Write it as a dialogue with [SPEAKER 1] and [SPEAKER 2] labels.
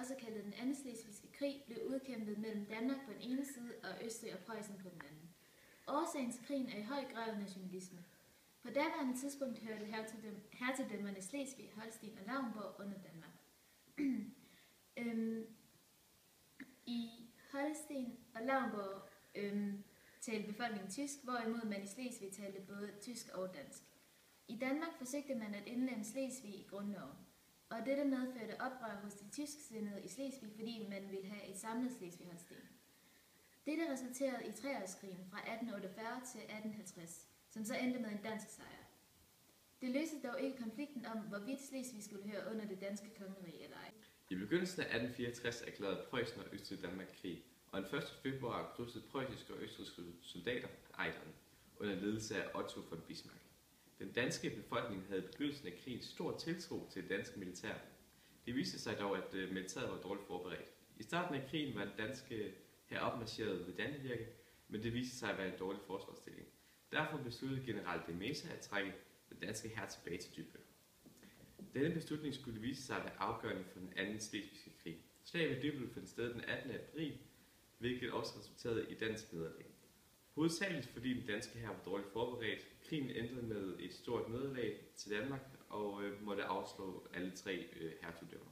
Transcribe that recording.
[SPEAKER 1] også kaldet den anden slesvigske krig, blev udkæmpet mellem Danmark på den ene side og Østrig og Preussen på den anden. Årsagen til krigen er i høj grad nationalisme. På daværende tidspunkt hørte hertugdømmerne Slesvig, Holsten og Lauenborg under Danmark. I Holsten og Lauenborg talte befolkningen tysk, hvorimod man i Slesvig talte både tysk og dansk. I Danmark forsøgte man at indlemme Slesvig i grundloven, og dette medførte oprør hos de tysksindede i Slesvig, fordi man ville have et samlet Slesvig-Holsten. Dette resulterede i Treårskrigen fra 1848 til 1850, som så endte med en dansk sejr. Det løste dog ikke konflikten om, hvorvidt Slesvig skulle høre under det danske kongerige eller ej.
[SPEAKER 2] I begyndelsen af 1864 erklærede Preussen og Østrig Danmark krig, og den 1. februar krydsede preussiske og østrigske soldater Ejderen under ledelse af Otto von Bismarck. Den danske befolkning havde i begyndelsen af krigen stor tiltro til det danske militær. Det viste sig dog, at militæret var dårligt forberedt. I starten af krigen var den danske hær opmarcheret ved Dannevirke, men det viste sig at være en dårlig forsvarsstilling. Derfor besluttede general de Meza at trække den danske hær tilbage til Dybbøl. Denne beslutning skulle vise sig at være afgørende for den anden slesvigske krig. Slaget ved Dybbøl fandt sted den 18. april, hvilket også resulterede i dansk nederlag. Hovedsageligt fordi den danske hær var dårligt forberedt. Krigen endte med et stort nederlag til Danmark og måtte afslå alle tre hertugdømmer.